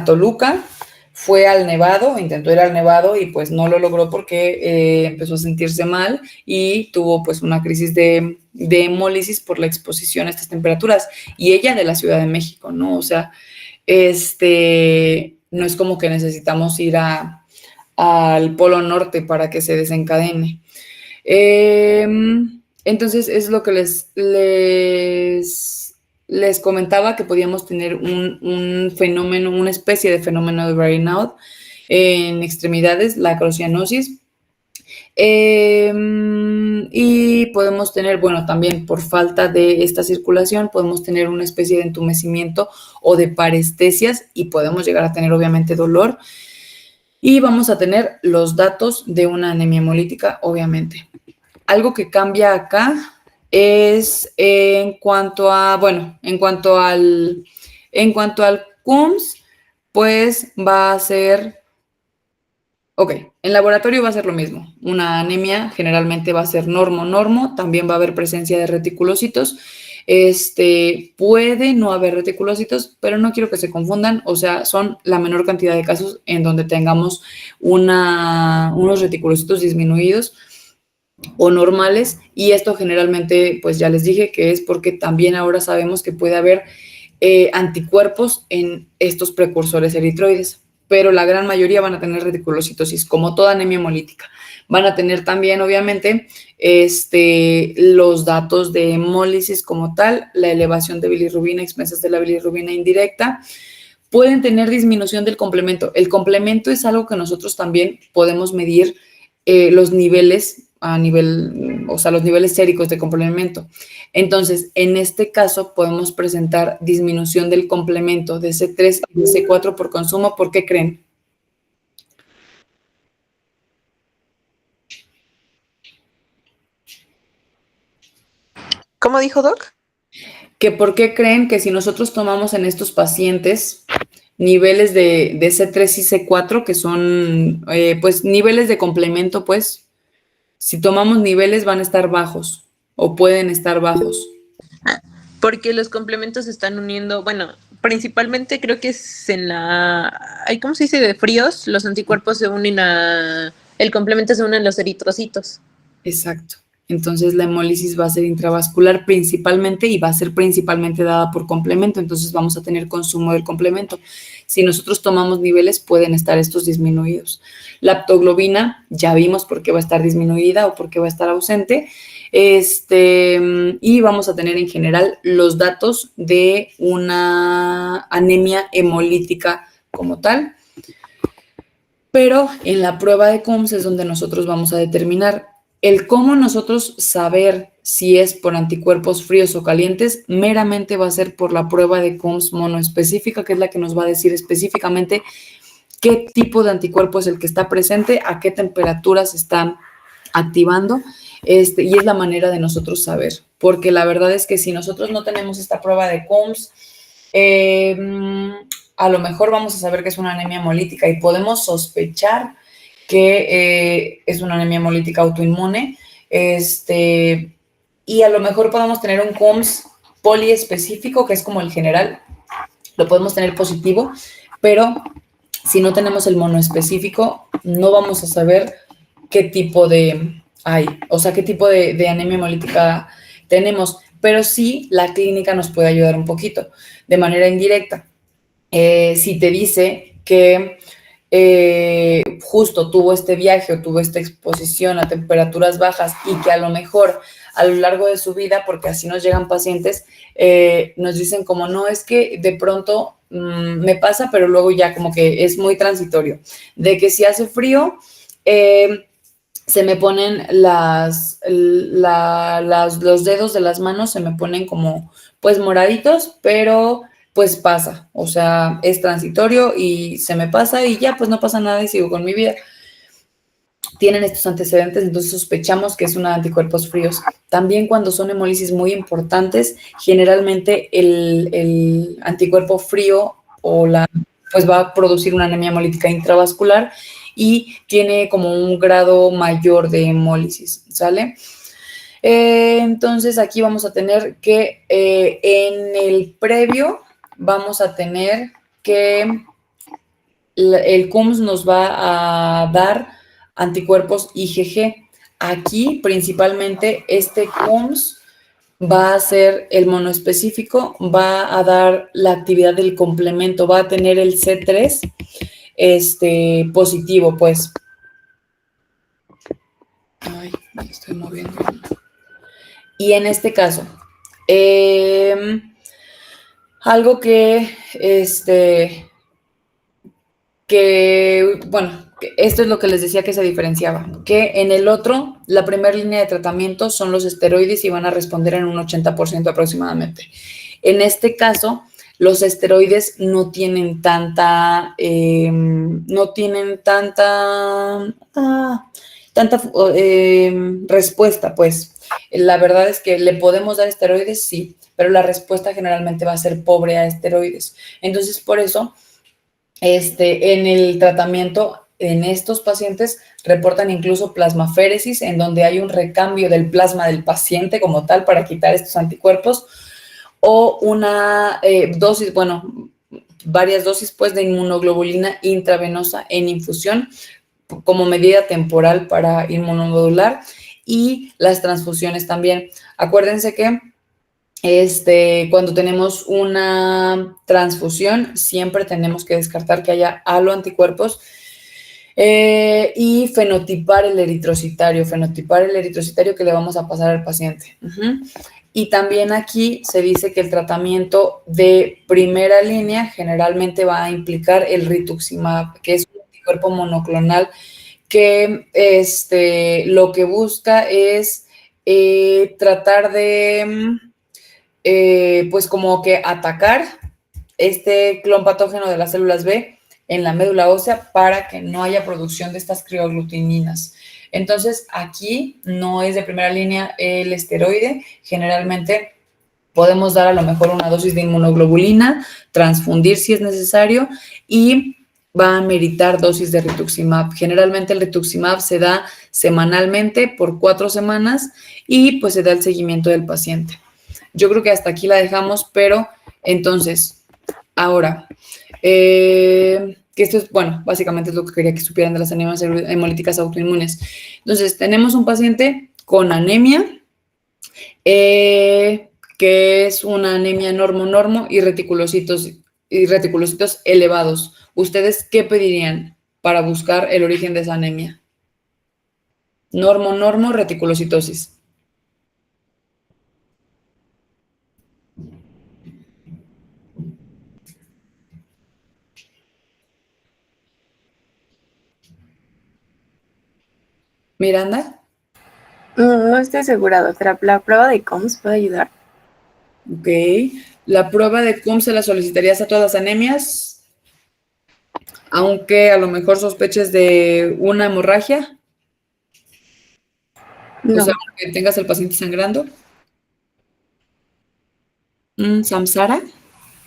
Speaker 1: Toluca, fue al Nevado, intentó ir al Nevado y pues no lo logró porque empezó a sentirse mal y tuvo pues una crisis de hemólisis por la exposición a estas temperaturas. Y ella de la Ciudad de México, ¿no? O sea, no es como que necesitamos ir al Polo Norte para que se desencadene. Entonces es lo que les comentaba, que podíamos tener un fenómeno, una especie de fenómeno de Raynaud en extremidades, la acrocianosis. Y podemos tener, bueno, también por falta de esta circulación, podemos tener una especie de entumecimiento o de parestesias y podemos llegar a tener obviamente dolor. Y vamos a tener los datos de una anemia hemolítica, obviamente. Algo que cambia acá es en cuanto al CUMS, pues va a ser, en laboratorio va a ser lo mismo. Una anemia generalmente va a ser normo, también va a haber presencia de reticulocitos. Puede no haber reticulocitos, pero no quiero que se confundan, o sea, son la menor cantidad de casos en donde tengamos unos reticulocitos disminuidos o normales, y esto generalmente, pues ya les dije que es porque también ahora sabemos que puede haber anticuerpos en estos precursores eritroides, pero la gran mayoría van a tener reticulocitosis, como toda anemia hemolítica. Van a tener también, obviamente, los datos de hemólisis como tal, la elevación de bilirrubina, expensas de la bilirrubina indirecta. Pueden tener disminución del complemento. El complemento es algo que nosotros también podemos medir los niveles los niveles séricos de complemento. Entonces, en este caso podemos presentar disminución del complemento de C3 y de C4 por consumo. ¿Por qué creen?
Speaker 8: ¿Cómo dijo Doc?
Speaker 1: Que por qué creen que si nosotros tomamos en estos pacientes niveles de C3 y C4, que son pues niveles de complemento, pues si tomamos niveles van a estar bajos o pueden estar bajos.
Speaker 8: Porque los complementos se están uniendo, bueno, principalmente creo que es ¿cómo se dice? De fríos, los anticuerpos se unen el complemento se une a los eritrocitos.
Speaker 1: Exacto. Entonces la hemólisis va a ser intravascular principalmente y va a ser principalmente dada por complemento, entonces vamos a tener consumo del complemento. Si nosotros tomamos niveles, pueden estar estos disminuidos. La aptoglobina, ya vimos por qué va a estar disminuida o por qué va a estar ausente. Y vamos a tener en general los datos de una anemia hemolítica como tal. Pero en la prueba de CUMS es donde nosotros vamos a determinar el cómo nosotros saber si es por anticuerpos fríos o calientes. Meramente va a ser por la prueba de CUMS monoespecífica, que es la que nos va a decir específicamente qué tipo de anticuerpo es el que está presente, a qué temperatura se están activando, y es la manera de nosotros saber, porque la verdad es que si nosotros no tenemos esta prueba de CUMS, a lo mejor vamos a saber que es una anemia hemolítica y podemos sospechar que es una anemia hemolítica autoinmune, y a lo mejor podemos tener un CUMS poliespecífico, que es como el general, lo podemos tener positivo, pero si no tenemos el monoespecífico, no vamos a saber qué tipo de qué tipo de anemia hemolítica tenemos, pero sí la clínica nos puede ayudar un poquito, de manera indirecta. Si te dice que justo tuvo este viaje o tuvo esta exposición a temperaturas bajas y que a lo mejor a lo largo de su vida, porque así nos llegan pacientes, nos dicen como, no, es que de pronto me pasa, pero luego ya como que es muy transitorio, de que si hace frío, se me ponen los dedos de las manos, se me ponen como pues moraditos, pero pues pasa, o sea, es transitorio y se me pasa y ya pues no pasa nada y sigo con mi vida. Tienen estos antecedentes, entonces sospechamos que es una anticuerpos fríos. También cuando son hemólisis muy importantes, generalmente el anticuerpo frío pues va a producir una anemia hemolítica intravascular y tiene como un grado mayor de hemólisis, ¿sale? Entonces aquí vamos a tener que en el previo vamos a tener que el CUMS nos va a dar anticuerpos IgG. Aquí principalmente este CUMS va a ser el monoespecífico, va a dar la actividad del complemento, va a tener el C3 positivo, pues. Ay, me estoy moviendo. Y en este caso, algo bueno, esto es lo que les decía que se diferenciaba, que en el otro, la primera línea de tratamiento son los esteroides y van a responder en un 80% aproximadamente. En este caso, los esteroides no tienen tanta respuesta, pues. La verdad es que le podemos dar esteroides, sí, pero la respuesta generalmente va a ser pobre a esteroides. Entonces, por eso, en el tratamiento, en estos pacientes reportan incluso plasmaféresis, en donde hay un recambio del plasma del paciente como tal para quitar estos anticuerpos, o una dosis, bueno, varias dosis pues de inmunoglobulina intravenosa en infusión como medida temporal para inmunomodular, y las transfusiones también. Acuérdense que cuando tenemos una transfusión, siempre tenemos que descartar que haya haloanticuerpos y fenotipar el eritrocitario que le vamos a pasar al paciente. Y también aquí se dice que el tratamiento de primera línea generalmente va a implicar el rituximab, que es un anticuerpo monoclonal que lo que busca es tratar de pues como que atacar este clon patógeno de las células B en la médula ósea para que no haya producción de estas crioglutininas. Entonces, aquí no es de primera línea el esteroide. Generalmente podemos dar a lo mejor una dosis de inmunoglobulina, transfundir si es necesario y va a meritar dosis de rituximab. Generalmente el rituximab se da semanalmente por 4 semanas y pues se da el seguimiento del paciente. Yo creo que hasta aquí la dejamos, pero entonces, ahora, que esto es, bueno, básicamente es lo que quería que supieran de las anemias hemolíticas autoinmunes. Entonces, tenemos un paciente con anemia, que es una anemia normo y reticulocitos elevados. ¿Ustedes qué pedirían para buscar el origen de esa anemia? Normo, reticulocitosis. Miranda.
Speaker 9: No estoy segura, doctora. ¿La prueba de COMS puede ayudar?
Speaker 1: Ok. La prueba de CUM se la solicitarías a todas las anemias, aunque a lo mejor sospeches de una hemorragia.
Speaker 9: No.
Speaker 1: O sea, que tengas el paciente sangrando. Samsara.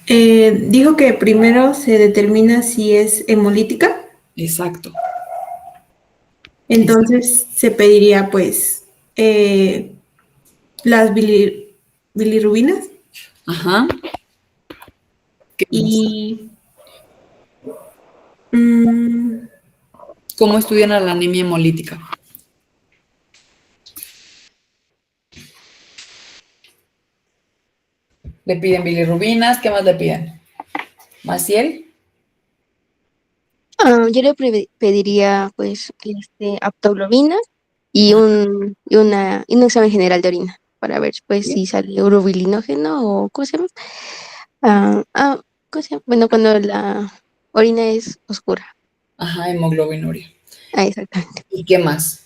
Speaker 2: Dijo que primero se determina si es hemolítica.
Speaker 1: Exacto.
Speaker 2: Entonces se pediría pues las bilirrubinas.
Speaker 1: Ajá.
Speaker 2: Y
Speaker 1: ¿cómo estudian a la anemia hemolítica? Le piden bilirrubinas, ¿qué más le piden? ¿Maciel?
Speaker 10: Yo le pediría pues aptoglobina y un examen general de orina. para ver pues
Speaker 1: ¿Sí?
Speaker 10: si sale urobilinógeno o ¿cómo se llama? ¿Cómo se llama? Bueno, cuando la orina es oscura.
Speaker 1: Ajá, hemoglobinuria.
Speaker 10: Exactamente.
Speaker 1: ¿Y qué más?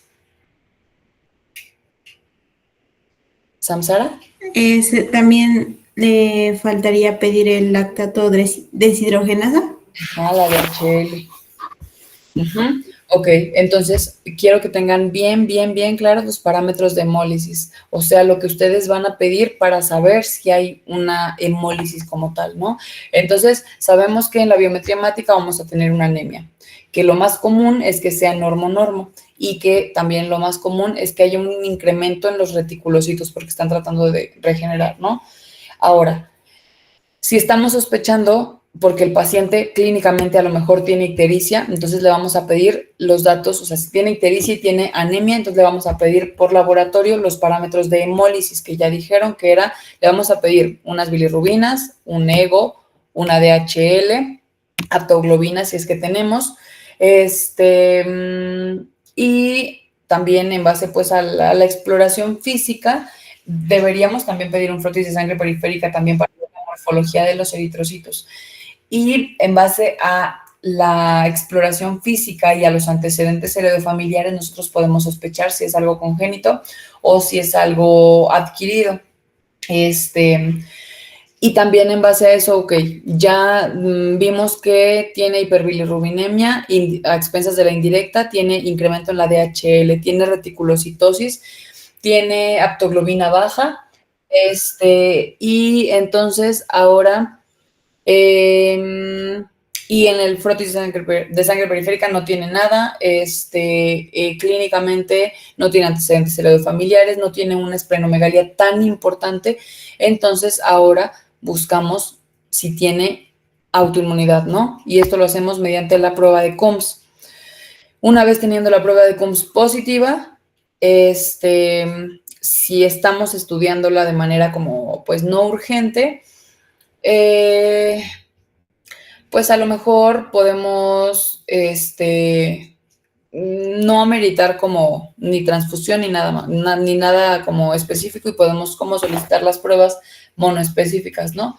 Speaker 1: ¿Samsara?
Speaker 2: También le faltaría pedir el lactato deshidrogenasa.
Speaker 1: Ajá, la DHL. Ujú. Ok, entonces quiero que tengan bien claros los parámetros de hemólisis, o sea, lo que ustedes van a pedir para saber si hay una hemólisis como tal, ¿no? Entonces, sabemos que en la biometría hemática vamos a tener una anemia, que lo más común es que sea normo y que también lo más común es que haya un incremento en los reticulocitos porque están tratando de regenerar, ¿no? Ahora, si estamos sospechando, porque el paciente clínicamente a lo mejor tiene ictericia, entonces le vamos a pedir los datos, o sea, si tiene ictericia y tiene anemia, entonces le vamos a pedir por laboratorio los parámetros de hemólisis que ya dijeron que era, le vamos a pedir unas bilirrubinas, un EGO, una DHL, aptoglobina si es que tenemos, y también en base pues a la exploración física, deberíamos también pedir un frotis de sangre periférica también para la morfología de los eritrocitos. Y en base a la exploración física y a los antecedentes heredofamiliares, nosotros podemos sospechar si es algo congénito o si es algo adquirido. Y también en base a eso, ok, ya vimos que tiene hiperbilirrubinemia a expensas de la indirecta, tiene incremento en la DHL, tiene reticulocitosis, tiene aptoglobina baja, y entonces ahora, y en el frotis de sangre periférica no tiene nada, clínicamente no tiene antecedentes heredofamiliares, no tiene una esplenomegalia tan importante, entonces ahora buscamos si tiene autoinmunidad, ¿no? Y esto lo hacemos mediante la prueba de COMS. Una vez teniendo la prueba de COMS positiva, si estamos estudiándola de manera como, pues, no urgente, pues a lo mejor podemos, no ameritar como ni transfusión ni nada, ni nada como específico y podemos como solicitar las pruebas monoespecíficas, ¿no?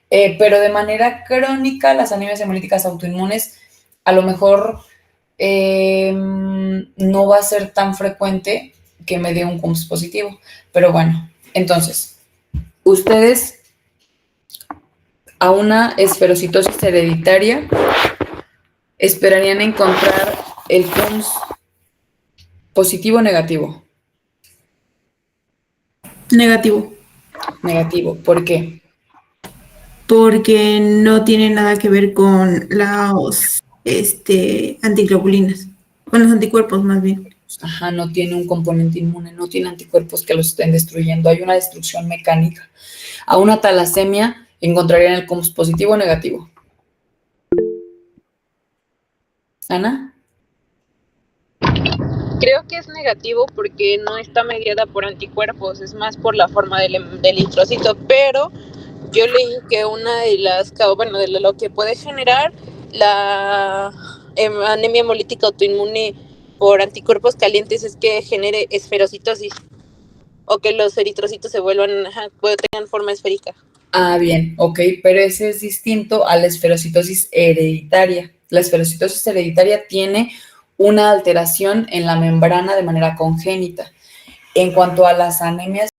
Speaker 1: Pero de manera crónica, las anemias hemolíticas autoinmunes a lo mejor no va a ser tan frecuente que me dé un CUMS positivo. Pero bueno, entonces, ustedes a una esferocitosis hereditaria esperarían encontrar el CUMS positivo o negativo.
Speaker 2: Negativo.
Speaker 1: Negativo, ¿por qué?
Speaker 2: Porque no tiene nada que ver con los antiglobulinas, con los anticuerpos más bien.
Speaker 1: Ajá, no tiene un componente inmune, no tiene anticuerpos que los estén destruyendo, hay una destrucción mecánica. A una talasemia encontrarían el CUMS positivo o negativo. ¿Ana?
Speaker 8: Creo que es negativo porque no está mediada por anticuerpos, es más por la forma del eritrocito, pero yo leí que una de las, bueno, de lo que puede generar la anemia hemolítica autoinmune por anticuerpos calientes es que genere esferocitosis o que los eritrocitos se vuelvan, tengan forma esférica.
Speaker 1: Ah, bien, ok, pero ese es distinto a la esferocitosis hereditaria. La esferocitosis hereditaria tiene una alteración en la membrana de manera congénita. En cuanto a las anemias